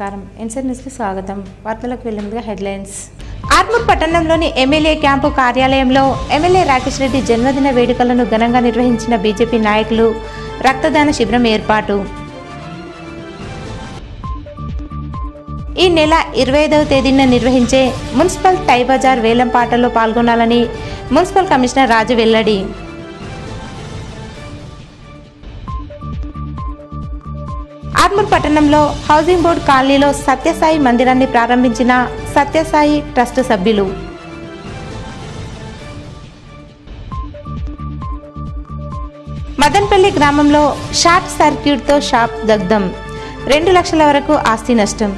నమస్కారం. ఎన్సర్ న్యూస్కి స్వాగతం. వార్తలకు వెళ్లే ముందుగా హెడ్లైన్స్. ఆర్మూర్ పట్టణంలోని ఎమ్మెల్యే క్యాంపు కార్యాలయంలో ఎమ్మెల్యే రాకేష్ రెడ్డి జన్మదిన వేడుకలను ఘనంగా నిర్వహించిన బీజేపీ నాయకులు. రక్తదాన శిబిరం ఏర్పాటు. ఈ నెల 25వ తేదీన నిర్వహించే మున్సిపల్ టై బజార్ వేలం పాటల్లో పాల్గొనాలని మున్సిపల్ కమిషనర్ రాజు వెల్లడి. ఆర్మూర్ పట్టణంలో హౌసింగ్ బోర్డు కాలనీలో సత్యసాయి మందిరాన్ని ప్రారంభించిన సత్యసాయి ట్రస్ట్ సభ్యులు. మదన్పల్లి గ్రామంలో షార్ట్ సర్క్యూట్తో షాప్ దగ్ధం. 2 లక్షల వరకు ఆస్తి నష్టం.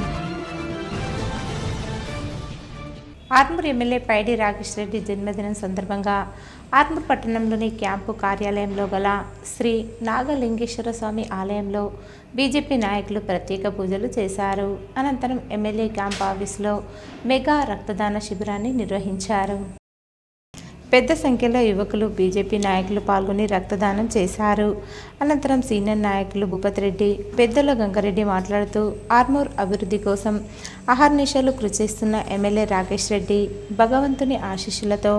ఆర్మూర్ ఎమ్మెల్యే పైడి రాకేష్ రెడ్డి జన్మదినం సందర్భంగా ఆర్మూర్ పట్టణంలోని క్యాంపు కార్యాలయంలో గల శ్రీ నాగలింగేశ్వర స్వామి ఆలయంలో బీజేపీ నాయకులు ప్రత్యేక పూజలు చేశారు. అనంతరం ఎమ్మెల్యే క్యాంప్ ఆఫీసులో మెగా రక్తదాన శిబిరాన్ని నిర్వహించారు. పెద్ద సంఖ్యలో యువకులు బీజేపీ నాయకులు పాల్గొని రక్తదానం చేశారు. అనంతరం సీనియర్ నాయకులు భూపతి రెడ్డి, పెద్దల గంగారెడ్డి మాట్లాడుతూ ఆర్మూర్ అభివృద్ధి కోసం అహర్నిశలు కృషి చేస్తున్న ఎమ్మెల్యే రాకేష్ రెడ్డి భగవంతుని ఆశీస్సులతో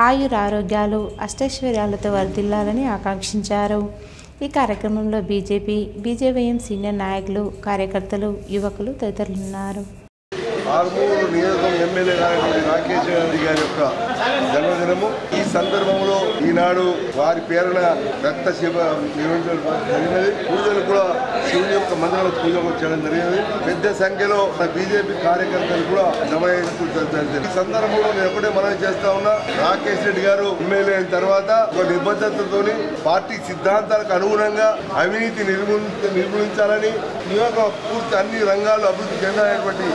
ఆయురారోగ్యాలు అష్టైశ్వర్యాలతో వర్ధిల్లాలని ఆకాంక్షించారు. ఈ కార్యక్రమంలో బీజేవైఎం సీనియర్ నాయకులు, కార్యకర్తలు, యువకులు తదితరులున్నారు. ఆర్మూరు నియోజకవర్గం ఎమ్మెల్యే రాకేష్ రెడ్డి గారి యొక్క జన్మదినము. ఈ సందర్భంలో ఈనాడు వారి పేరున రక్త శిబ నిర్వహించడం జరిగినది. పూజలు కూడా శివుని యొక్క మందిరంలో పూజ చేయడం జరిగినది. పెద్ద సంఖ్యలో బీజేపీ కార్యకర్తలు కూడా జమ జరిగింది. ఈ సందర్భంలో నేను ఒకటే మనవి చేస్తా ఉన్నా, రాకేష్ రెడ్డి గారు ఎమ్మెల్యే అయిన తర్వాత ఒక నిబద్ధతతో పార్టీ సిద్ధాంతాలకు అనుగుణంగా అవినీతి నిర్మూలించాలని పూర్తి అన్ని రంగాల్లో అభివృద్ధి చెందాలనేటువంటి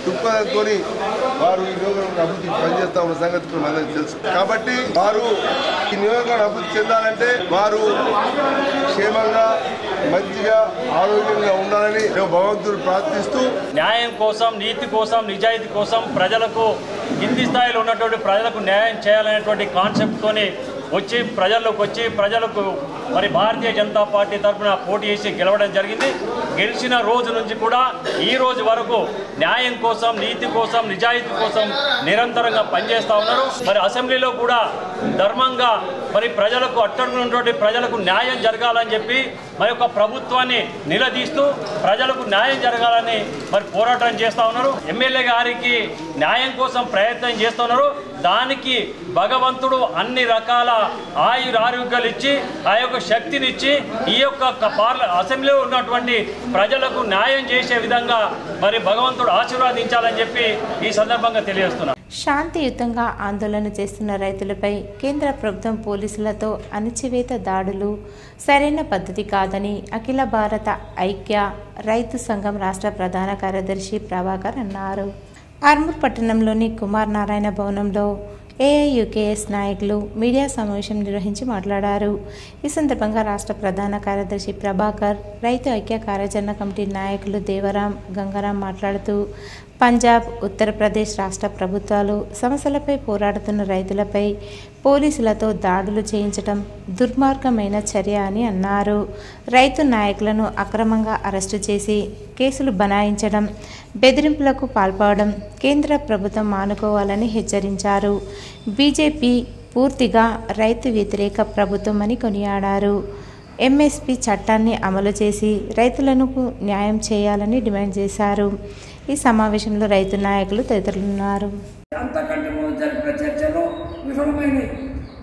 దృక్పథంతో వారు ఈ నియోజకవర్గం అభివృద్ధి పనిచేస్తా ఉన్న సంగతి మనకు తెలుసు. కాబట్టి వారు ఈ నియోజకవర్గం అభివృద్ధి చెందాలంటే వారు క్షేమంగా మంచిగా ఆరోగ్యంగా ఉండాలని భగవంతుడు ప్రార్థిస్తూ న్యాయం కోసం, నీతి కోసం, నిజాయితీ కోసం ప్రజలకు కింది స్థాయిలో ఉన్నటువంటి ప్రజలకు న్యాయం చేయాలనేటువంటి కాన్సెప్ట్తోని ప్రజలకు మరి భారతీయ జనతా పార్టీ తరఫున పోటీ చేసి గెలవడం జరిగింది. గెలిచిన రోజు నుంచి కూడా ఈ రోజు వరకు న్యాయం కోసం, నీతి కోసం, నిజాయితీ కోసం నిరంతరంగా పనిచేస్తూ ఉన్నారు. మరి అసెంబ్లీలో కూడా ధర్మంగా మరి ప్రజలకు అట్టడుగున్నటువంటి ప్రజలకు న్యాయం జరగాలని చెప్పి మరి యొక్క ప్రభుత్వాన్ని నిలదీస్తూ ప్రజలకు న్యాయం జరగాలని మరి పోరాటం చేస్తూ ఉన్నారు. ఎమ్మెల్యే గారికి న్యాయం కోసం ప్రయత్నం చేస్తున్నారు. దానికి భగవంతుడు అన్ని రకాల ఆయురారోగ్యాలు ఇచ్చి ఆ యొక్క శక్తినిచ్చి ఈ యొక్క అసెంబ్లీలో ఉన్నటువంటి ప్రజలకు న్యాయం చేసే విధంగా మరి భగవంతుడు ఆశీర్వాదించాలని చెప్పి ఈ సందర్భంగా తెలియజేస్తున్నారు. శాంతియుతంగా ఆందోళన చేస్తున్న రైతులపై కేంద్ర ప్రభుత్వం పోలీసులతో అణచివేత దాడులు సరైన పద్ధతి కాదని అఖిల భారత ఐక్య రైతు సంఘం రాష్ట్ర ప్రధాన కార్యదర్శి ప్రభాకర్ అన్నారు. ఆర్మూర్ పట్టణంలోని కుమార్ నారాయణ భవనంలో ఏఐయుకేఎస్ నాయకులు మీడియా సమావేశం నిర్వహించి మాట్లాడారు. ఈ సందర్భంగా రాష్ట్ర ప్రధాన కార్యదర్శి ప్రభాకర్, రైతు ఐక్య కార్యాచరణ కమిటీ నాయకులు దేవరాం, గంగారాం మాట్లాడుతూ పంజాబ్, ఉత్తరప్రదేశ్ రాష్ట్ర ప్రభుత్వాలు సమస్యలపై పోరాడుతున్న రైతులపై పోలీసులతో దాడులు చేయించడం దుర్మార్గమైన చర్య అని అన్నారు. రైతు నాయకులను అక్రమంగా అరెస్టు చేసి కేసులు బనాయించడం, బెదిరింపులకు పాల్పడడం కేంద్ర ప్రభుత్వం మానుకోవాలని హెచ్చరించారు. బీజేపీ పూర్తిగా రైతు వ్యతిరేక ప్రభుత్వం అని కొనియాడారు. ఎంఎస్పీ చట్టాన్ని అమలు చేసి రైతులకు న్యాయం చేయాలని డిమాండ్ చేశారు. ఈ సమావేశంలో రైతు నాయకులు తదితరులున్నారు. అంతకంటే ముందు జరిపిన చర్చలు విఫలమైనవి,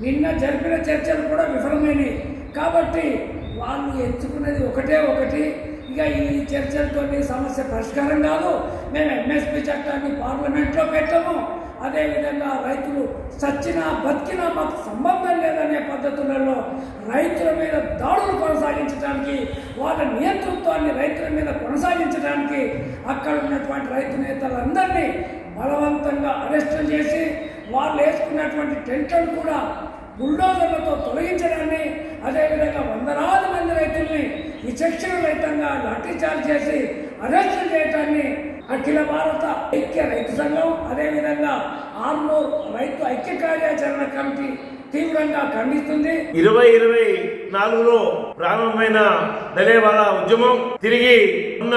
నిన్న జరిపిన చర్చలు కూడా విఫలమైనవి. కాబట్టి వాళ్ళు ఎంచుకున్నది ఒకటి, ఇక ఈ చర్చలతో సమస్య పరిష్కారం కాదు. మేము ఎంఎస్పీ చట్టాన్ని పార్లమెంట్లో పెట్టాము. అదేవిధంగా రైతులు చచ్చినా బతికినా మాకు సంబంధం లేదనే పద్ధతులలో రైతుల మీద దాడులు కొనసాగించడానికి, వాళ్ళ నియంతృత్వాన్ని రైతుల మీద కొనసాగించడానికి అక్కడ ఉన్నటువంటి రైతు నేతలందరినీ బలవంతంగా అరెస్టులు చేసి వాళ్ళు వేసుకున్నటువంటి టెంట్లను కూడా బుల్డోజర్లతో తొలగించడాన్ని, అదేవిధంగా వందలాది మంది రైతుల్ని విచక్షణరహితంగా లాఠీచార్జ్ చేసి అరెస్టులు చేయడాన్ని అఖిల భారత ఐక్య రైతు సంఘం, అదేవిధంగా ఆర్మూర్ రైతు ఐక్య కార్యాచరణ కమిటీ తీవ్రంగా ఖండిస్తుంది. 2024లో ప్రారంభమైన దళేవాలా ఉద్యమం తిరిగి ఉన్న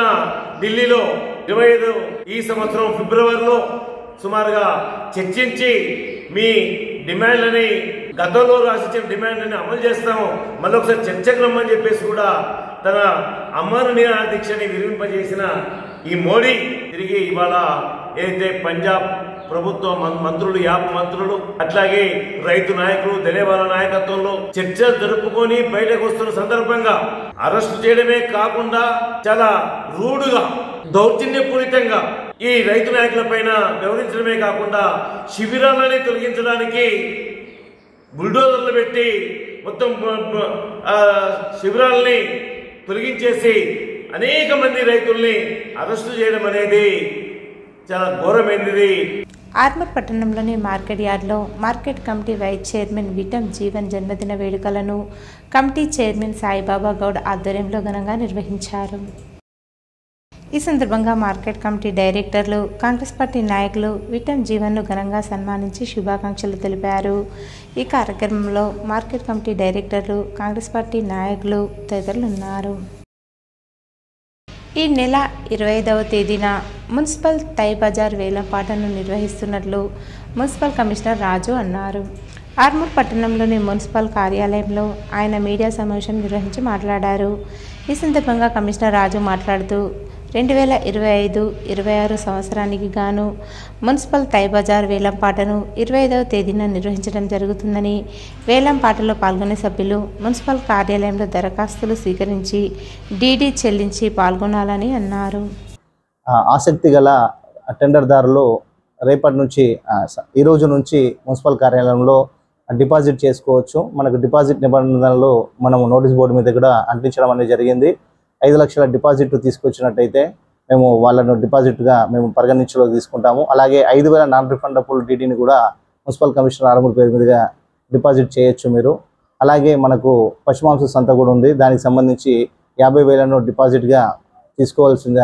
ఢిల్లీలో 25 ఈ సంవత్సరం ఫిబ్రవరిలో సుమారుగా చర్చించి మీ డిమాండ్లని గతంలో రాసిచ్చిన డిమాండ్లని అమలు చేస్తాము, మళ్ళీ ఒకసారి చర్చకు రమ్మని చెప్పేసి కూడా తన అమర నిరాహార దీక్షని విరమింపజేసిన ఈ మోడీ తిరిగి ఇవాళ ఏదైతే పంజాబ్ ప్రభుత్వ మంత్రులు 50 మంత్రులు అట్లాగే రైతు నాయకులు దళేవాల నాయకత్వంలో చర్చలు జరుపుకొని బయటకు వస్తున్న సందర్భంగా అరెస్టు చేయడమే కాకుండా చాలా రూడుగా దౌర్జన్యపూరితంగా ఈ రైతు నాయకుల పైన వ్యవహరించడమే కాకుండా శిబిరాలని తొలగించడానికి బుల్డోజర్లు పెట్టి మొత్తం శిబిరాలని తొలగించేసి అనేక మంది రైతుల్ని అరెస్టు చేయడం అనేది చాలా ఘోరమైనది. ఆర్మూర్ పట్టణంలోని మార్కెట్ యార్డ్లో market committee vice chairman Vitam Jeevan జన్మదిన వేడుకలను కమిటీ చైర్మన్ సాయిబాబా గౌడ్ ఆధ్వర్యంలో ఘనంగా నిర్వహించారు. ఈ సందర్భంగా మార్కెట్ కమిటీ డైరెక్టర్లు, కాంగ్రెస్ పార్టీ నాయకులు విటం జీవన్ను ఘనంగా సన్మానించి శుభాకాంక్షలు తెలిపారు. ఈ కార్యక్రమంలో మార్కెట్ కమిటీ డైరెక్టర్లు, కాంగ్రెస్ పార్టీ నాయకులు తదితరులు ఉన్నారు. ఈ నెల 25వ తేదీన మున్సిపల్ తై బజార్ వేలంపాటను నిర్వహిస్తున్నట్లు మున్సిపల్ కమిషనర్ రాజు అన్నారు. ఆర్మూర్ పట్టణంలోని మున్సిపల్ కార్యాలయంలో ఆయన మీడియా సమావేశం నిర్వహించి మాట్లాడారు. ఈ సందర్భంగా కమిషనర్ రాజు మాట్లాడుతూ 2025-26 సంవత్సరానికి గాను మున్సిపల్ తై బజార్ వేలంపాటను 25వ తేదీన నిర్వహించడం జరుగుతుందని, వేలంపాటలో పాల్గొనే సభ్యులు మున్సిపల్ కార్యాలయంలో దరఖాస్తులు స్వీకరించి డీడీ చెల్లించి పాల్గొనాలని అన్నారు. ఆసక్తి గల టెండర్దారులు రేపటి నుంచి ఈ రోజు నుంచి మున్సిపల్ కార్యాలయంలో డిపాజిట్ చేసుకోవచ్చు. మనకు డిపాజిట్ నిబంధనలు మనము నోటీస్ బోర్డు మీద కూడా అంటించడం అనేది జరిగింది. 5 లక్షల డిపాజిట్ తీసుకొచ్చినట్టయితే మేము వాళ్ళను డిపాజిట్గా మేము పరిగణించలోకి తీసుకుంటాము. అలాగే 5,000 నాన్ రిఫండబుల్ డీడీని కూడా మున్సిపల్ కమిషనర్ ఆర్మూర్ పేరు మీదుగా డిపాజిట్ చేయొచ్చు మీరు. అలాగే మనకు పశుమాంస సంత కూడా ఉంది, దానికి సంబంధించి 50,000 డిపాజిట్గా తీసుకోవాల్సిన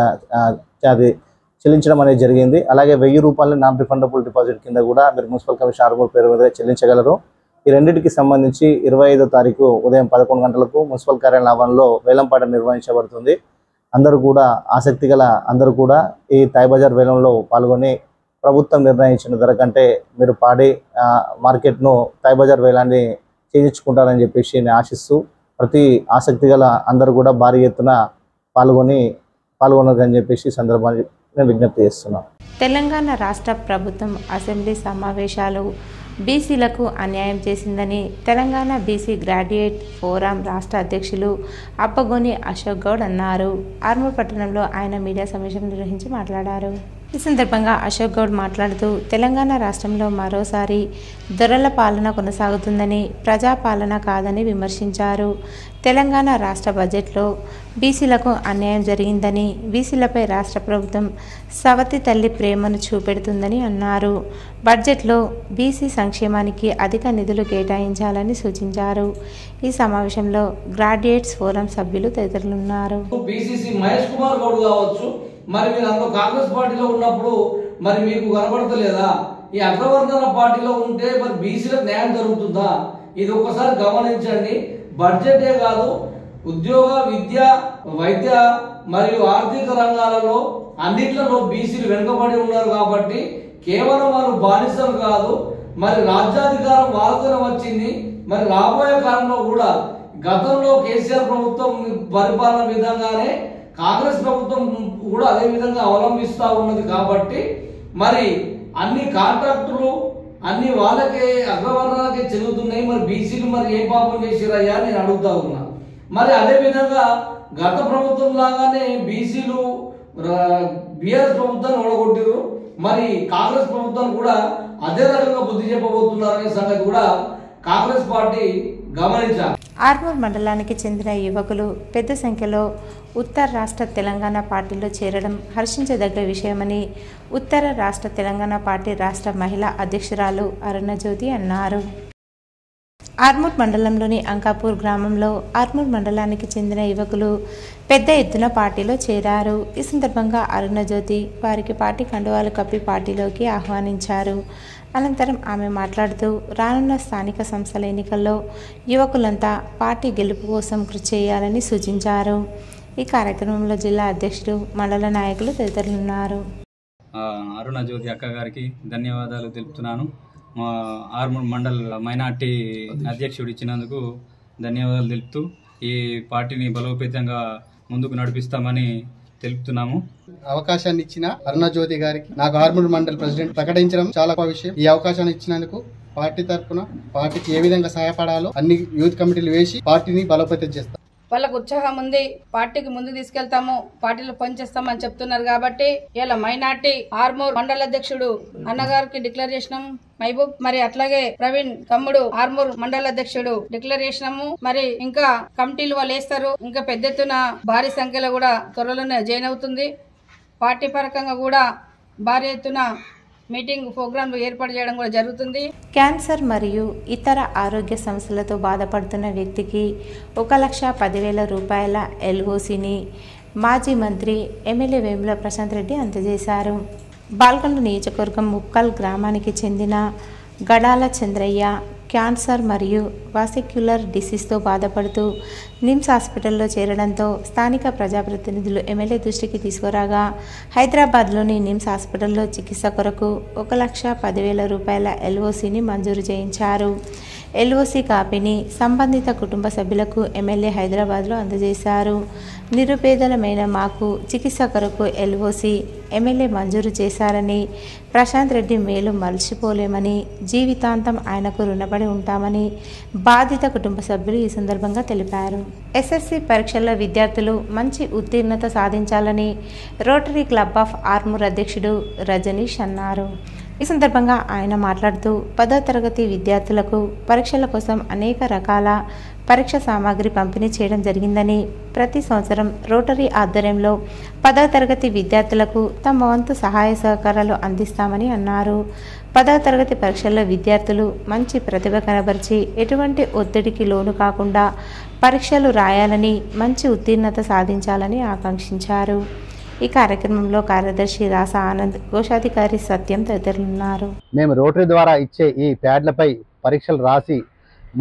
అది చెల్లించడం అనేది జరిగింది. అలాగే 1,000 రూపాయలు నాన్ రిఫండబుల్ డిపాజిట్ కింద కూడా మీరు మున్సిపల్ కమిషనర్ ఆర్మూర్ పేరు మీద చెల్లించగలరు. ఈ రెండింటికి సంబంధించి 25వ తారీఖు ఉదయం 11 గంటలకు మున్సిపల్ కార్యాలయం ఆవరణలో వేలంపాట నిర్వహించబడుతుంది. అందరూ కూడా ఆసక్తి గల అందరూ కూడా ఈ తై బజార్ వేలంలో పాల్గొని ప్రభుత్వం నిర్ణయించిన ధర కంటే మీరు పాడి మార్కెట్ను తై బజార్ వేలాన్ని చేయించుకుంటారని చెప్పేసి నేను ఆశిస్తూ ప్రతి ఆసక్తి గల అందరూ కూడా భారీ ఎత్తున పాల్గొనదని చెప్పేసి సందర్భాన్ని నేను విజ్ఞప్తి చేస్తున్నాను. తెలంగాణ రాష్ట్ర ప్రభుత్వం అసెంబ్లీ సమావేశాలు బీసీలకు అన్యాయం చేసిందని తెలంగాణ బీసీ గ్రాడ్యుయేట్ ఫోరం రాష్ట్ర అధ్యక్షులు అప్పగోని అశోక్ గౌడ్ అన్నారు. ఆర్మూర్ పట్టణంలో ఆయన మీడియా సమావేశం నిర్వహించి మాట్లాడారు. ఈ సందర్భంగా అశోక్ గౌడ్ మాట్లాడుతూ తెలంగాణ రాష్ట్రంలో మరోసారి దొరల పాలన కొనసాగుతుందని, ప్రజాపాలన కాదని విమర్శించారు. తెలంగాణ రాష్ట్ర బడ్జెట్లో బీసీలకు అన్యాయం జరిగిందని, బీసీలపై రాష్ట్ర ప్రభుత్వం సవతి తల్లి ప్రేమను చూపెడుతుందని అన్నారు. బడ్జెట్లో బీసీ సంక్షేమానికి అధిక నిధులు కేటాయించాలని సూచించారు. ఈ సమావేశంలో గ్రాడ్యుయేట్స్ ఫోరం సభ్యులు తదితరులు ఉన్నారు. బీసీసీ మహేష్ కుమార్ గౌడ్ కావచ్చు, మరి మీరు అందులో కాంగ్రెస్ పార్టీలో ఉన్నప్పుడు మరి మీకు కనబడతలేదా? ఈ అగ్రవర్ణాల పార్టీలో ఉంటే మరి బీసీలకు న్యాయం జరుగుతుందా? ఇది ఒకసారి గమనించండి. బడ్జెటే కాదు, ఉద్యోగ, విద్య, వైద్య మరియు ఆర్థిక రంగాలలో అన్నిట్లలో బీసీలు వెనుకబడి ఉన్నారు. కాబట్టి కేవలం వాళ్ళు బానిసలు కాదు, మరి రాజ్యాధికారం వాళ్ళతోనే వచ్చింది. మరి రాబోయే కాలంలో కూడా గతంలో కేసీఆర్ ప్రభుత్వం పరిపాలన విధంగానే కాంగ్రెస్ ప్రభుత్వం కూడా అదే విధంగా అవలంబిస్తూ ఉన్నది. కాబట్టి మరి అన్ని కాంట్రాక్టులు అన్ని వాళ్ళకే అగ్రవర్ణాలకే చెందుతున్నాయి. మరి బీసీలు మరి ఏ పాపం చేసిరయ్యా నేను అడుగుతా ఉన్నా. మరి అదే విధంగా గత ప్రభుత్వం లాగానే బీసీలు బీఆర్ఎస్ ప్రభుత్వాన్ని ఓడగొట్టారు. మరి కాంగ్రెస్ ప్రభుత్వాన్ని కూడా అదే రకంగా బుద్ధి చెప్పబోతున్నారనే సంగతి కూడా కాంగ్రెస్ పార్టీ గమనించాలి. ఆర్మూర్ మండలానికి చెందిన యువకులు పెద్ద సంఖ్యలో ఉత్తర రాష్ట్ర తెలంగాణ పార్టీలో చేరడం హర్షించదగ్గ విషయమని ఉత్తర రాష్ట్ర తెలంగాణ పార్టీ రాష్ట్ర మహిళా అధ్యక్షురాలు అరుణజ్యోతి అన్నారు. ఆర్మూర్ మండలంలోని అంకాపూర్ గ్రామంలో ఆర్మూర్ మండలానికి చెందిన యువకులు పెద్ద ఎత్తున పార్టీలో చేరారు. ఈ సందర్భంగా అరుణజ్యోతి వారికి పార్టీ కండువాలు కప్పి పార్టీలోకి ఆహ్వానించారు. అనంతరం ఆమె మాట్లాడుతూ రానున్న స్థానిక సంస్థల ఎన్నికల్లో యువకులంతా పార్టీ గెలుపు కోసం కృషి చేయాలని సూచించారు. ఈ కార్యక్రమంలో జిల్లా అధ్యక్షుడు, మండల నాయకులు తదితరులున్నారు. అరుణ జ్యోతి అక్క గారికి ధన్యవాదాలు తెలుపుతున్నాను. మా ఆర్మూర్ మండల్ మైనార్టీ అధ్యక్షుడు ఇచ్చినందుకు ధన్యవాదాలు తెలుపుతూ ఈ పార్టీని బలోపేతంగా ముందుకు నడిపిస్తామని తెలుపుతున్నాము. అవకాశాన్ని ఇచ్చిన అరుణ జ్యోతి గారికి నాకు ఆర్మూర్ మండల్ ప్రెసిడెంట్ ప్రకటించడం చాలా గొప్ప విషయం. ఈ అవకాశాన్ని ఇచ్చినందుకు పార్టీ తరఫున పార్టీకి ఏ విధంగా సహాయపడాలో అన్ని యూత్ కమిటీలు వేసి పార్టీని బలోపేతం చేస్తాం. వాళ్ళకు ఉత్సాహం ఉంది, పార్టీకి ముందు తీసుకెళ్తాము, పార్టీలో పనిచేస్తామని చెప్తున్నారు. కాబట్టి ఇలా మైనార్టీ ఆర్మూర్ మండల అధ్యక్షుడు అన్నగారికి డిక్లేర్ చేసినాము మహబూబ్, మరి అట్లాగే ప్రవీణ్ తమ్ముడు ఆర్మూర్ మండల అధ్యక్షుడు డిక్లేర్ చేసినాము. మరి ఇంకా కమిటీలు వాళ్ళు వేస్తారు. ఇంకా పెద్ద ఎత్తున భారీ సంఖ్యలో కూడా త్వరలోనే జాయిన్ అవుతుంది. పార్టీ పరకంగా కూడా భారీ ఎత్తున మీటింగ్ ప్రోగ్రాంలు ఏర్పాటు చేయడం కూడా జరుగుతుంది. క్యాన్సర్ మరియు ఇతర ఆరోగ్య సమస్యలతో బాధపడుతున్న వ్యక్తికి 1,10,000 రూపాయల ఎల్ఓసిని మాజీ మంత్రి ఎమ్మెల్యే వేముల ప్రశాంత్ రెడ్డి అందజేశారు. బాల్కొండ నియోజకవర్గం ముక్కల్ గ్రామానికి చెందిన గడాల చంద్రయ్య క్యాన్సర్ మరియు వాసిక్యులర్ డిసీజ్తో బాధపడుతూ నిమ్స్ హాస్పిటల్లో చేరడంతో స్థానిక ప్రజాప్రతినిధులు ఎమ్మెల్యే దృష్టికి తీసుకురాగా హైదరాబాద్లోని నిమ్స్ హాస్పిటల్లో చికిత్స కొరకు 1,10,000 రూపాయల ఎల్ఓసిని మంజూరు చేయించారు. ఎల్ఓసి కాపీని సంబంధిత కుటుంబ సభ్యులకు ఎమ్మెల్యే హైదరాబాద్లో అందజేశారు. నిరుపేదలమైన మాకు చికిత్స కొరకు ఎల్ఓసి ఎమ్మెల్యే మంజూరు చేశారని, ప్రశాంత్ రెడ్డి మేలు మర్చిపోలేమని, జీవితాంతం ఆయనకు రుణపడి ఉంటామని బాధిత కుటుంబ సభ్యులు ఈ సందర్భంగా తెలిపారు. ఎస్ఎస్సి పరీక్షల్లో విద్యార్థులు మంచి ఉత్తీర్ణత సాధించాలని రోటరీ క్లబ్ ఆఫ్ ఆర్మూర్ అధ్యక్షుడు రజనీష్ అన్నారు. ఈ సందర్భంగా ఆయన మాట్లాడుతూ 10వ తరగతి విద్యార్థులకు పరీక్షల కోసం అనేక రకాల పరీక్ష సామాగ్రి పంపిణీ చేయడం జరిగిందని, ప్రతి సంవత్సరం రోటరీ ఆధ్వర్యంలో 10వ తరగతి విద్యార్థులకు తమ వంతు సహాయ సహకారాలు అందిస్తామని అన్నారు. 10వ తరగతి పరీక్షల్లో విద్యార్థులు మంచి ప్రతిభ కనబరిచి ఎటువంటి ఒత్తిడికి లోను కాకుండా పరీక్షలు రాయాలని, మంచి ఉత్తీర్ణత సాధించాలని ఆకాంక్షించారు. ఈ కార్యక్రమంలో కార్యదర్శి రాసా ఆనంద్, కోశాధికారి సత్యం తదితరులున్నారు. మేము రోటరీ ద్వారా ఇచ్చే ఈ ప్యాడ్లపై పరీక్షలు రాసి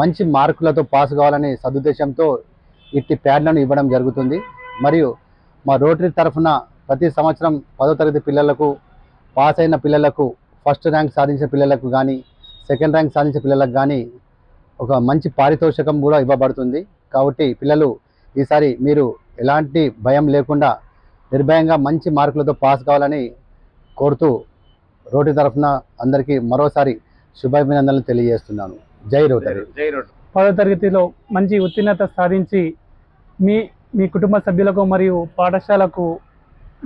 మంచి మార్కులతో పాస్ కావాలనే సదుద్దేశంతో ఇట్టి ప్యాడ్లను ఇవ్వడం జరుగుతుంది. మరియు మా రోటరీ తరఫున ప్రతి సంవత్సరం 10వ తరగతి పిల్లలకు, పాస్ అయిన పిల్లలకు, ఫస్ట్ ర్యాంక్ సాధించిన పిల్లలకు కానీ, సెకండ్ ర్యాంక్ సాధించిన పిల్లలకు కానీ ఒక మంచి పారితోషికం కూడా ఇవ్వబడుతుంది. కాబట్టి పిల్లలు ఈసారి మీరు ఎలాంటి భయం లేకుండా నిర్భయంగా మంచి మార్కులతో పాస్ కావాలని కోరుతూ రోటరీ తరఫున అందరికీ మరోసారి శుభాభినందనలు తెలియజేస్తున్నాను. జై రోటరీ. 10వ తరగతిలో మంచి ఉత్తీర్ణత సాధించి మీ కుటుంబ సభ్యులకు మరియు పాఠశాలకు,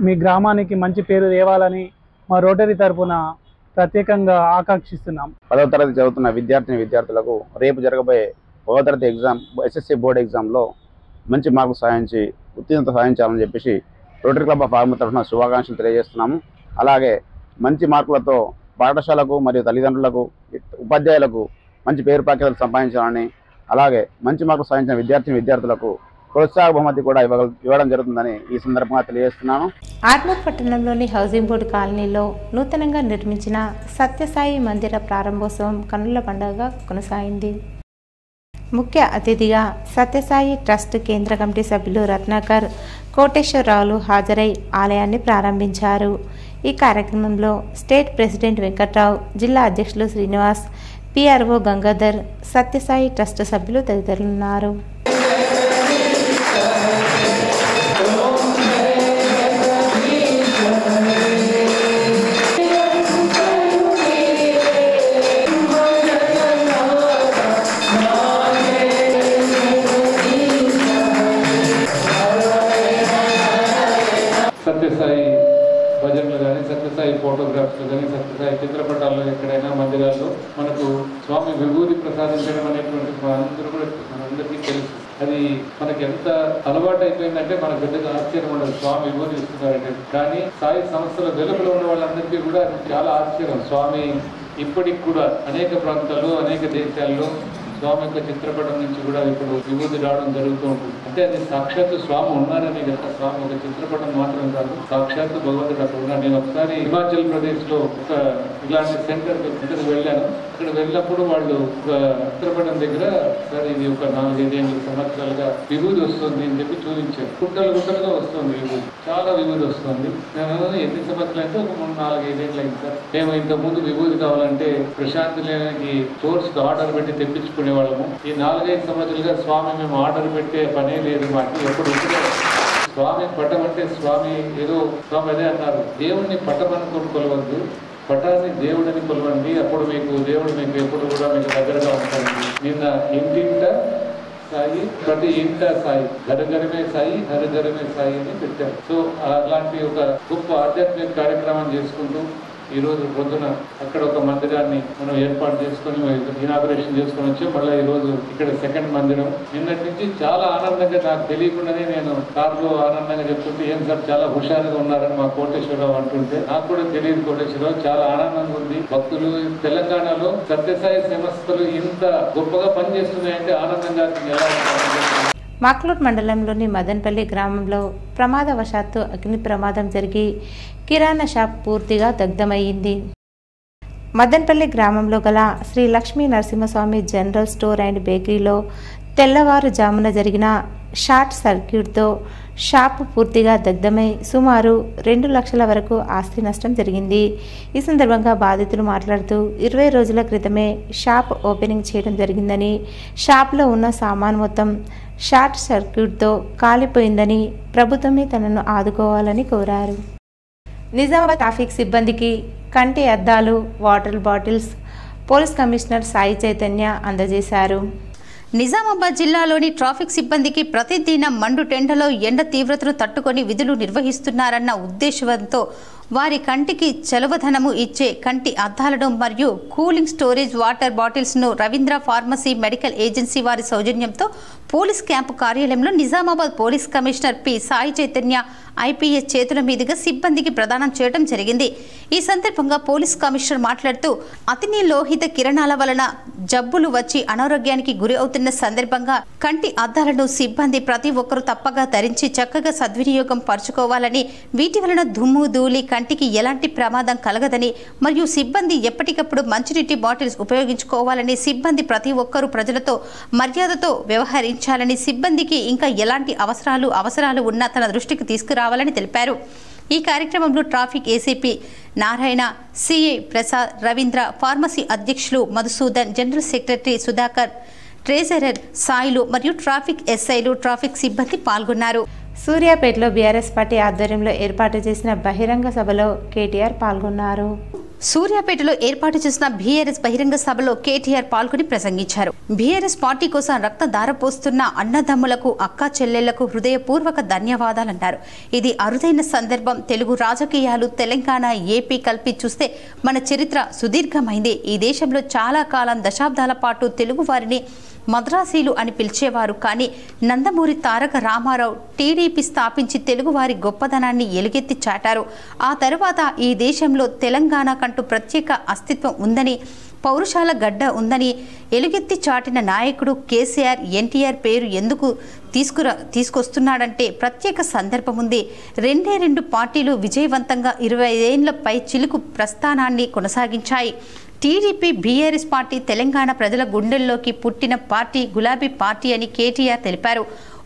మీ గ్రామానికి మంచి పేరు తేవాలని మా రోటరీ తరఫున ప్రత్యేకంగా ఆకాంక్షిస్తున్నాం. 10వ తరగతి చదువుతున్న విద్యార్థులకు రేపు జరగబోయే 10వ తరగతి ఎగ్జామ్, ఎస్ఎస్సి బోర్డు ఎగ్జామ్లో మంచి మార్కులు సాధించి ఉత్తీర్ణత సాధించాలని చెప్పేసి రోటరీ క్లబ్ ఆఫ్ ఆర్మూర్ తరఫున శుభాకాంక్షలు తెలియజేస్తున్నాము. అలాగే మంచి మార్కులతో పాఠశాలకు మరియు తల్లిదండ్రులకు, ఉపాధ్యాయులకు మంచి పేరు ప్రఖ్యాతులు సంపాదించాలని, అలాగే మంచి మార్కులు సాధించిన విద్యార్థులకు ప్రోత్సాహ బహుమతి కూడా ఇవ్వడం జరుగుతుందని ఈ సందర్భంగా తెలియజేస్తున్నాను. ఆర్మూర్ పట్టణంలోని హౌసింగ్ బోర్డు కాలనీలో నూతనంగా నిర్మించిన సత్యసాయి మందిర ప్రారంభోత్సవం కన్నుల పండుగగా కొనసాగింది. ముఖ్య అతిథిగా సత్యసాయి ట్రస్ట్ కేంద్ర కమిటీ సభ్యులు రత్నాకర్, కోటేశ్వరరావులు హాజరై ఆలయాన్ని ప్రారంభించారు. ఈ కార్యక్రమంలో స్టేట్ ప్రెసిడెంట్ వెంకట్రావు, జిల్లా అధ్యక్షులు శ్రీనివాస్, పిఆర్ఓ గంగాధర్, సత్యసాయి ట్రస్ట్ సభ్యులు తదితరులున్నారు. సత్యసాయి భజనలు కానీ, సత్యసాయి ఫోటోగ్రాఫ్స్ కానీ, సత్యసాయి చిత్రపటాల్లో ఎక్కడైనా మందిరాల్లో మనకు స్వామి విభూతి ప్రసాదించడం అనేటువంటి మనందరికీ తెలుసు. అది మనకి ఎంత అలవాటు అయిపోయిందంటే మనకు పెద్దగా ఆశ్చర్యం ఉండదు, స్వామి విభూతి ఇస్తున్నారంటే. కానీ సాయి సంస్థల వెలుగులో ఉన్న వాళ్ళందరికీ కూడా చాలా ఆశ్చర్యం. స్వామి ఇప్పటికి కూడా అనేక ప్రాంతాల్లో, అనేక దేశాల్లో స్వామి యొక్క చిత్రపటం నుంచి కూడా ఇప్పుడు విభూతి రావడం జరుగుతూ ఉంటుంది. అంటే అది సాక్షాత్తు స్వామి ఉన్నారని కదా, స్వామి ఒక చిత్రపటం మాత్రం కాదు, సాక్షాత్తు భగవంతుడు అక్కడ ఉన్నాడు. నేను ఒకసారి హిమాచల్ ప్రదేశ్ లో ఒక ఇలాంటి సెంటర్కి వెళ్ళాను. అక్కడ వెళ్ళినప్పుడు వాళ్ళు ఉత్తరపడం దగ్గర సార్ ఇది ఒక 4-5 సంవత్సరాలుగా విభూది వస్తుంది అని చెప్పి చూపించారు. గుట్టలుగా వస్తుంది విభూది, చాలా విభూది వస్తుంది. నేను ఎన్ని సంవత్సరాలు అయితే ఒక 4-5 ఏళ్ళు అయింది సార్. మేము ఇంతకుముందు విభూది కావాలంటే ప్రశాంత్ లేనికి సోర్స్కి ఆర్డర్ పెట్టి తెప్పించుకునే వాళ్ళము. ఈ 4-5 సంవత్సరాలుగా స్వామి మేము ఆర్డర్ పెట్టే పనే లేదు మాకు. ఎప్పుడు స్వామి పట్టమంటే స్వామి ఏదో స్వామి అదే అన్నారు, దేవుణ్ణి పట్టమనుకొని కొలవద్దు, పటాన్ని దేవుడిని కొలవండి, అప్పుడు మీకు దేవుడు మీకు ఎప్పుడు కూడా మీకు దగ్గరగా ఉంటాడు. నిన్న ఇంటింట సాయి, ప్రతి ఇంట సాయి, గరగరమే సాయి, హరగరమే సాయి అని పెట్టారు. సో అలాంటి ఒక గొప్ప ఆధ్యాత్మిక కార్యక్రమం చేసుకుంటూ ఈ రోజు పొద్దున అక్కడ ఒక మందిరాన్ని మనం ఏర్పాటు చేసుకుని ఇనాగరేషన్ చేసుకుని వచ్చి మళ్ళీ ఈ రోజు ఇక్కడ సెకండ్ మందిరం. నిన్నటి నుంచి చాలా ఆనందంగా, నాకు తెలియకుండానే నేను కార్లో ఆనందంగా చెప్తుంటే ఏం సార్ చాలా హుషారుగా ఉన్నారని మా కోటేశ్వరరావు అంటుంటే నాకు కూడా తెలియదు. కోటేశ్వరరావు చాలా ఆనందంగా ఉంది. భక్తులు తెలంగాణలో సత్యసాయి సంస్థలు ఇంత గొప్పగా పనిచేస్తున్నాయంటే ఆనందంగా ఎలా ఉంటారు. మాక్లూర్ మండలంలోని మదన్పల్లి గ్రామంలో ప్రమాదవశాత్తు అగ్ని ప్రమాదం జరిగి కిరాణా షాప్ పూర్తిగా దగ్ధమయ్యింది. మదన్పల్లి గ్రామంలో గల Shri Lakshmi Narasimhaswamy general store and బేకరీలో తెల్లవారుజామున జరిగిన షార్ట్ సర్క్యూట్తో షాపు పూర్తిగా దగ్ధమై సుమారు 2 లక్షల వరకు ఆస్తి నష్టం జరిగింది. ఈ సందర్భంగా బాధితులు మాట్లాడుతూ 20 రోజుల క్రితమే షాప్ ఓపెనింగ్ చేయడం జరిగిందని, షాప్లో ఉన్న సామాన్ మొత్తం షార్ట్ సర్క్యూట్తో కాలిపోయిందని, ప్రభుత్వమే తనను ఆదుకోవాలని కోరారు. నిజామాబాద్ ట్రాఫిక్ సిబ్బందికి కంటి అద్దాలు, water bottles police commissioner Sai Chaitanya అందజేశారు. నిజామాబాద్ జిల్లాలోని ట్రాఫిక్ సిబ్బందికి ప్రతిదినం మండు టెండలో ఎండ తీవ్రతను తట్టుకొని విధులు నిర్వహిస్తున్నారన్న ఉద్దేశంతో వారి కంటికి చలువధనము ఇచ్చే కంటి అద్దాలను మరియు కూలింగ్ స్టోరేజ్ వాటర్ బాటిల్స్ను రవీంద్ర ఫార్మసీ మెడికల్ ఏజెన్సీ వారి సౌజన్యంతో పోలీస్ క్యాంపు కార్యాలయంలో Nizamabad police commissioner P Sai Chaitanya IPS చేతుల మీదుగా సిబ్బందికి ప్రదానం చేయడం జరిగింది. ఈ సందర్భంగా పోలీస్ కమిషనర్ మాట్లాడుతూ అతిని లోహిత కిరణాల వలన జబ్బులు వచ్చి అనారోగ్యానికి గురి అవుతున్న సందర్భంగా కంటి అద్దాలను సిబ్బంది ప్రతి ఒక్కరూ తప్పగా ధరించి చక్కగా సద్వినియోగం పరచుకోవాలని, వీటి వలన దుమ్ము ధూళి కంటికి ఎలాంటి ప్రమాదం కలగదని మరియు సిబ్బంది ఎప్పటికప్పుడు మంచినీటి బాటిల్స్ ఉపయోగించుకోవాలని, సిబ్బంది ప్రతి ఒక్కరూ ప్రజలతో మర్యాదతో వ్యవహరించాలని, సిబ్బందికి ఇంకా ఎలాంటి అవసరాలు ఉన్నా తన దృష్టికి తీసుకురావాలని తెలిపారు. ఈ కార్యక్రమంలో traffic ACP Narayana, CI Prasad, Ravindra, pharmacy అధ్యక్షులు Madhusudan, general secretary Sudhakar, treasurer Sailu మరియు ట్రాఫిక్ ఎస్ఐలు, ట్రాఫిక్ సిబ్బంది పాల్గొన్నారు. సూర్యాపేటలో బీఆర్ఎస్ పార్టీ ఆధ్వర్యంలో ఏర్పాటు చేసిన బహిరంగ సభలో కేటీఆర్ పాల్గొన్నారు. సూర్యాపేటలో ఏర్పాటు చేసిన బీఆర్ఎస్ బహిరంగ సభలో కేటీఆర్ పాల్గొని ప్రసంగించారు. బీఆర్ఎస్ పార్టీ కోసం రక్త దారపోస్తున్న అన్నదమ్ములకు, అక్క చెల్లెళ్లకు హృదయపూర్వక ధన్యవాదాలన్నారు. ఇది అరుదైన సందర్భం. తెలుగు రాజకీయాలు తెలంగాణ, ఏపీ కలిపి చూస్తే మన చరిత్ర సుదీర్ఘమైంది. ఈ దేశంలో చాలా కాలం దశాబ్దాల పాటు తెలుగు వారిని మద్రాసీలు అని పిలిచేవారు. కానీ నందమూరి తారక రామారావు టీడీపీ స్థాపించి తెలుగువారి గొప్పదనాన్ని ఎలుగెత్తి చాటారు. ఆ తరువాత ఈ దేశంలో తెలంగాణ కంటూ ప్రత్యేక అస్తిత్వం ఉందని, పౌరుషాల గడ్డ ఉందని ఎలుగెత్తి చాటిన నాయకుడు కేసీఆర్. ఎన్టీఆర్ పేరు ఎందుకు తీసుకొస్తున్నాడంటే ప్రత్యేక సందర్భం ఉంది. 2 పార్టీలు విజయవంతంగా 25 ఏళ్లపై చిలుకు ప్రస్థానాన్ని కొనసాగించాయి. టీడీపీ, బీఆర్ఎస్ పార్టీ తెలంగాణ ప్రజల గుండెల్లోకి పుట్టిన పార్టీ, గులాబీ పార్టీ అని కేటీఆర్ తెలిపారు.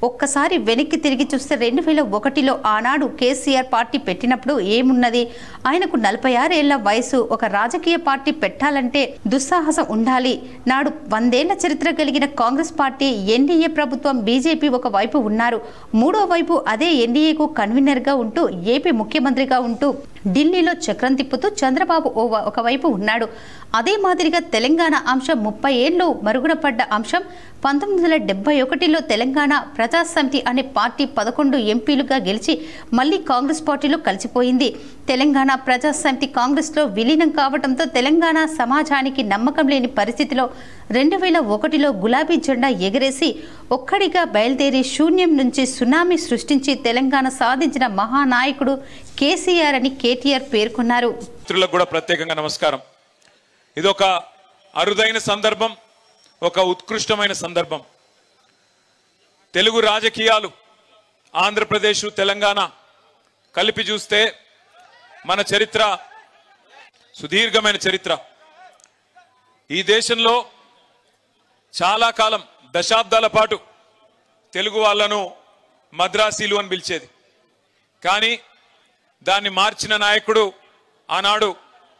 ఒక్కసారి వెనక్కి తిరిగి చూస్తే 2001లో ఆనాడు కేసీఆర్ పార్టీ పెట్టినప్పుడు ఏమున్నది? ఆయనకు 46 ఏళ్ల వయసు. ఒక రాజకీయ పార్టీ పెట్టాలంటే దుస్సాహసం ఉండాలి. నాడు 100 ఏళ్ల చరిత్ర కలిగిన కాంగ్రెస్ పార్టీ, ఎన్డీఏ ప్రభుత్వం, బీజేపీ ఒకవైపు ఉన్నారు. మూడో వైపు అదే ఎన్డీఏకు కన్వీనర్గా ఉంటూ, ఏపీ ముఖ్యమంత్రిగా ఉంటూ ఢిల్లీలో చక్రం తిప్పుతూ చంద్రబాబు ఒకవైపు ఉన్నాడు. అదే మాదిరిగా తెలంగాణ అంశం 30 ఏళ్లు మరుగున పడ్డ అంశం. 1971లో తెలంగాణ ప్రజాసమితి అనే పార్టీ 11 ఎంపీలుగా గెలిచి మళ్ళీ కాంగ్రెస్ పార్టీలో కలిసిపోయింది. తెలంగాణ ప్రజాసమితి కాంగ్రెస్లో విలీనం కావడంతో తెలంగాణ సమాజానికి నమ్మకం లేని పరిస్థితిలో 2001లో గులాబీ జెండా ఎగరేసి ఒక్కడిగా బయలుదేరి శూన్యం నుంచి సునామీ సృష్టించి తెలంగాణ సాధించిన మహానాయకుడు కేసీఆర్ అని కేటీఆర్ పేర్కొన్నారు. మిత్రులకు కూడా ప్రత్యేకంగా నమస్కారం. ఇదొక అరుదైన సందర్భం, ఒక ఉత్కృష్టమైన సందర్భం. తెలుగు రాజకీయాలు, ఆంధ్రప్రదేశ్, తెలంగాణ కలిపి చూస్తే మన చరిత్ర సుదీర్ఘమైన చరిత్ర. ఈ దేశంలో చాలా కాలం దశాబ్దాల పాటు తెలుగు వాళ్ళను మద్రాసీలు అని పిలిచేది. కానీ దాన్ని మార్చిన నాయకుడు ఆనాడు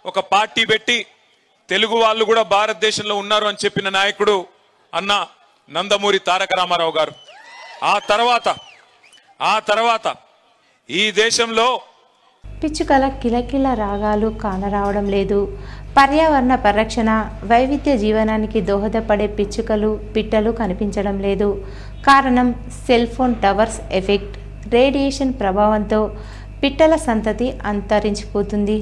ఒక పార్టీ పెట్టి తెలుగు వాళ్ళు కూడా భారతదేశంలో ఉన్నారు అని చెప్పిన నాయకుడు అన్న నందమూరి తారక రామారావు గారు. ఆ తర్వాత ఈ దేశంలో పిచ్చుకల కిలకిల రాగాలు కానరావడం లేదు. పర్యావరణ పరిరక్షణ, వైవిధ్య జీవనానికి దోహదపడే పిచ్చుకలు, పిట్టలు కనిపించడం లేదు. కారణం cell phone towers effect, radiation ప్రభావంతో పిట్టల సంతతి అంతరించిపోతుంది.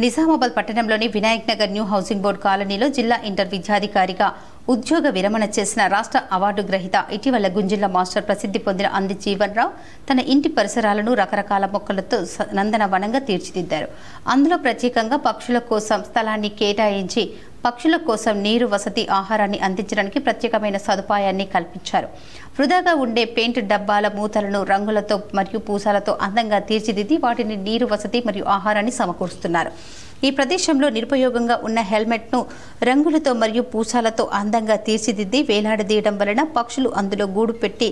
నిజామాబాద్ పట్టణంలోని Vinayak Nagar new housing board కాలనీలో జిల్లా ఇంటర్ విద్యాధికారిగా ఉద్యోగ విరమణ చేసిన రాష్ట్ర అవార్డు గ్రహీత ఇటీవల గుంజిళ్ల మాస్టర్ ప్రసిద్ధి పొందిన అంది జీవన్ రావు తన ఇంటి పరిసరాలను రకరకాల మొక్కలతో నందనవనంగా తీర్చిదిద్దారు. అందులో ప్రత్యేకంగా పక్షుల కోసం స్థలాన్ని కేటాయించి పక్షుల కోసం నీరు, వసతి, ఆహారాన్ని అందించడానికి ప్రత్యేకమైన సదుపాయాన్ని కల్పించారు. వృధాగా ఉండే పెయింట్ డబ్బాల మూతలను రంగులతో మరియు పూసాలతో అందంగా తీర్చిదిద్ది వాటిని నీరు, వసతి మరియు ఆహారాన్ని సమకూరుస్తున్నారు. ఈ ప్రదేశంలో నిరుపయోగంగా ఉన్న హెల్మెట్ను రంగులతో మరియు పూసాలతో అందంగా తీర్చిదిద్ది వేలాడదీయడం వలన పక్షులు అందులో గూడు పెట్టి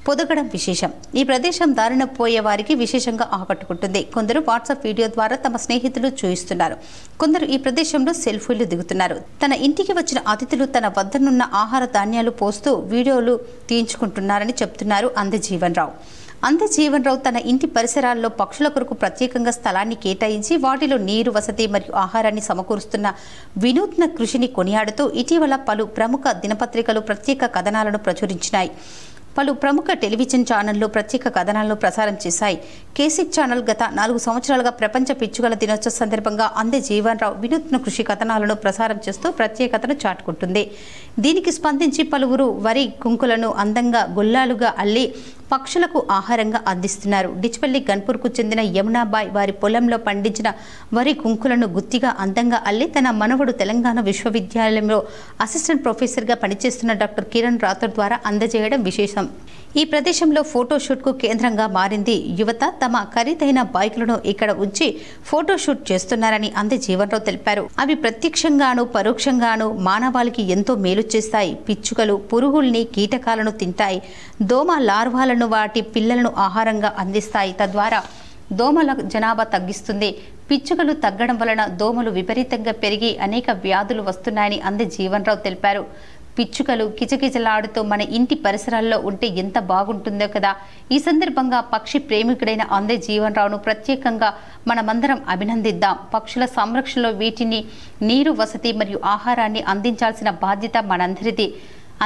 పొదగడం విశేషం. ఈ ప్రదేశం దారిన పోయే వారికి విశేషంగా ఆకట్టుకుంటుంది. కొందరు వాట్సాప్ వీడియో ద్వారా తమ స్నేహితులు చూయిస్తున్నారు. కొందరు ఈ ప్రదేశంలో సెల్ఫీలు దిగుతున్నారు. తన ఇంటికి వచ్చిన అతిథులు తన వద్దనున్న ఆహార ధాన్యాలు పోస్తూ వీడియోలు తీయించుకుంటున్నారని చెప్తున్నారు అంది జీవన్ రావు. అంతే జీవన్ రావు తన ఇంటి పరిసరాల్లో పక్షుల కొరకు ప్రత్యేకంగా స్థలాన్ని కేటాయించి వాటిలో నీరు, వసతి మరియు ఆహారాన్ని సమకూరుస్తున్న వినూత్న కృషిని కొనియాడుతూ ఇటీవల పలు ప్రముఖ దినపత్రికలు ప్రత్యేక కథనాలను ప్రచురించినాయి. పలు ప్రముఖ టెలివిజన్ ఛానళ్లు ప్రత్యేక కథనాలను ప్రసారం చేశాయి. కేసిక్ ఛానల్ గత 4 సంవత్సరాలుగా ప్రపంచ పిచ్చుకల దినోత్సవ సందర్భంగా అందే జీవన్ రావు వినూత్న కృషి కథనాలను ప్రసారం చేస్తూ ప్రత్యేకతను చాటుకుంటుంది. దీనికి స్పందించి పలువురు వరి కుంకులను అందంగా గొల్లాలుగా అల్లి పక్షులకు ఆహారంగా అందిస్తున్నారు. డిచ్పల్లి గన్పూర్కు చెందిన యమునాబాయ్ వారి పొలంలో పండించిన వరి కుంకులను గుత్తిగా అందంగా అల్లి తన మనవడు తెలంగాణ విశ్వవిద్యాలయంలో అసిస్టెంట్ ప్రొఫెసర్గా పనిచేస్తున్న డాక్టర్ కిరణ్ రాథోడ్ ద్వారా అందజేయడం విశేషం. ఈ ప్రదేశంలో ఫోటోషూట్కు కేంద్రంగా మారింది. యువత తమ ఖరీదైన బైకులను ఇక్కడ ఉంచి ఫోటోషూట్ చేస్తున్నారని అందే జీవన్ రావు తెలిపారు. అవి ప్రత్యక్షంగాను పరోక్షంగాను మానవాళికి ఎంతో మేలు చేస్తాయి. పిచ్చుకలు పురుగుల్ని, కీటకాలను తింటాయి. దోమ లార్వాలను, వాటి పిల్లలను ఆహారంగా అందిస్తాయి. తద్వారా దోమల జనాభా తగ్గిస్తుంది. పిచ్చుకలు తగ్గడం వలన దోమలు విపరీతంగా పెరిగి అనేక వ్యాధులు వస్తున్నాయని అందే జీవన్ రావు తెలిపారు. పిచ్చుకలు కిచకిచలాడుతూ మన ఇంటి పరిసరాల్లో ఉంటే ఎంత బాగుంటుందో కదా. ఈ సందర్భంగా పక్షి ప్రేమికుడైన అందే జీవన్ రావును ప్రత్యేకంగా మనమందరం అభినందిద్దాం. పక్షుల సంరక్షణలో వీటిని నీరు, వసతి మరియు ఆహారాన్ని అందించాల్సిన బాధ్యత మనందరిది.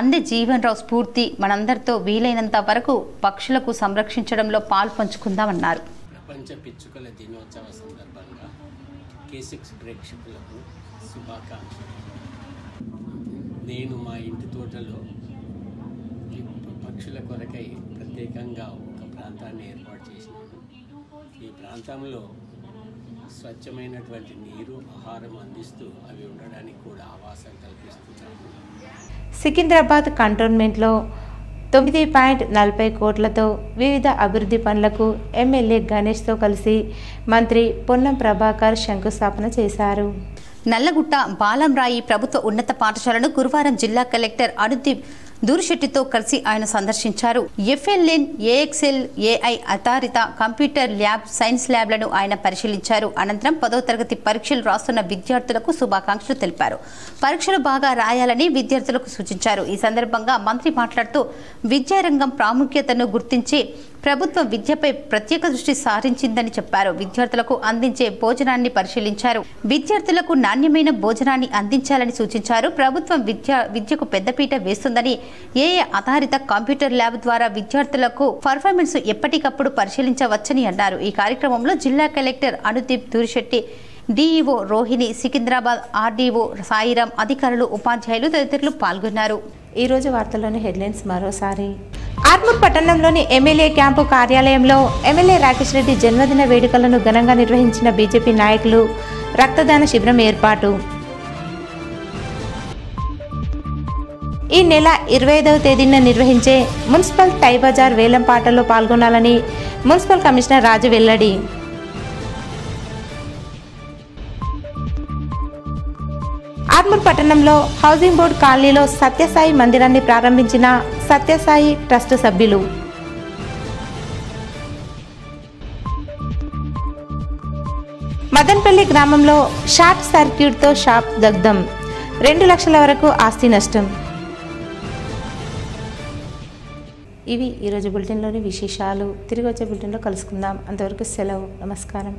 అందే జీవన్ రావు స్ఫూర్తి మనందరితో వీలైనంత వరకు పక్షులకు సంరక్షించడంలో పాలు పంచుకుందామన్నారు. ప్రపంచ పిచ్చుకల దినోత్సవ సందర్భంగా కేసిక్స్ ప్రేక్షకులకు శుభాకాంక్షలు. నేను మా ఇంటి తోటలో పక్షుల కొరకై ప్రత్యేకంగా ఒక ప్రాంతాన్ని ఏర్పాటు చేసినాను. ఈ ప్రాంతంలో స్వచ్ఛమైనటువంటి నీరు, ఆహారం అందిస్తూ అవి ఉండడానికి కూడా ఆవాసం కల్పిస్తున్నాము. సికింద్రాబాద్ కంటోన్మెంట్లో 9.40 కోట్లతో వివిధ అభివృద్ధి పనులకు ఎమ్మెల్యే గణేష్తో కలిసి మంత్రి పొన్నం ప్రభాకర్ శంకుస్థాపన చేశారు. నల్లగుట్ట బాలంరాయి ప్రభుత్వ ఉన్నత పాఠశాలను గురువారం జిల్లా కలెక్టర్ అనుదీప్ దూర్శెట్టితో కలిసి ఆయన సందర్శించారు. FLN, AXL, AI ఆధారిత కంప్యూటర్ ల్యాబ్, సైన్స్ ల్యాబ్లను ఆయన పరిశీలించారు. అనంతరం 10వ తరగతి పరీక్షలు రాస్తున్న విద్యార్థులకు శుభాకాంక్షలు తెలిపారు. పరీక్షలు బాగా రాయాలని విద్యార్థులకు సూచించారు. ఈ సందర్భంగా మంత్రి మాట్లాడుతూ విద్యారంగం ప్రాముఖ్యతను గుర్తించి ప్రభుత్వ విద్యపై ప్రత్యేక దృష్టి సారించిందని చెప్పారు. విద్యార్థులకు అందించే భోజనాన్ని పరిశీలించారు. విద్యార్థులకు నాణ్యమైన భోజనాన్ని అందించాలని సూచించారు. ప్రభుత్వం విద్యకు పెద్దపీట వేస్తుందని AI ఆధారిత కంప్యూటర్ ల్యాబ్ ద్వారా విద్యార్థులకు పర్ఫార్మెన్స్ ఎప్పటికప్పుడు పరిశీలించవచ్చని అన్నారు. ఈ కార్యక్రమంలో జిల్లా collector Anudeep Durishetty, DEO Rohini, Secunderabad RDO Sairam, అధికారులు, ఉపాధ్యాయులు తదితరులు పాల్గొన్నారు. ఈ రోజు వార్తల్లోని హెడ్లైన్స్ మరోసారి. ఆర్మూర్ పట్టణంలోని ఎమ్మెల్యే క్యాంపు కార్యాలయంలో ఎమ్మెల్యే రాకేష్ రెడ్డి జన్మదిన వేడుకలను ఘనంగా నిర్వహించిన బీజేపీ నాయకులు. రక్తదాన శిబిరం ఏర్పాటు. ఈ నెల 25వ తేదీన నిర్వహించే మున్సిపల్ టై బజార్ వేలం పాటల్లో పాల్గొనాలని మున్సిపల్ కమిషనర్ రాజు వెల్లడి. ఆర్మూర్ పట్టణంలో హౌసింగ్ బోర్డు కాలనీలో సత్యసాయి మందిరాన్ని ప్రారంభించిన సత్యసాయి ట్రస్ట్ సభ్యులు. మదన్పల్లి గ్రామంలో షార్ట్ సర్క్యూట్తో షాప్ దగ్ధం, 2 లక్షల వరకు ఆస్తి నష్టం. ఇవి ఈరోజు బులెటిన్లోని విశేషాలు. తిరిగి వచ్చే బులెటిన్లో కలుసుకుందాం. అంతవరకు సెలవు. నమస్కారం.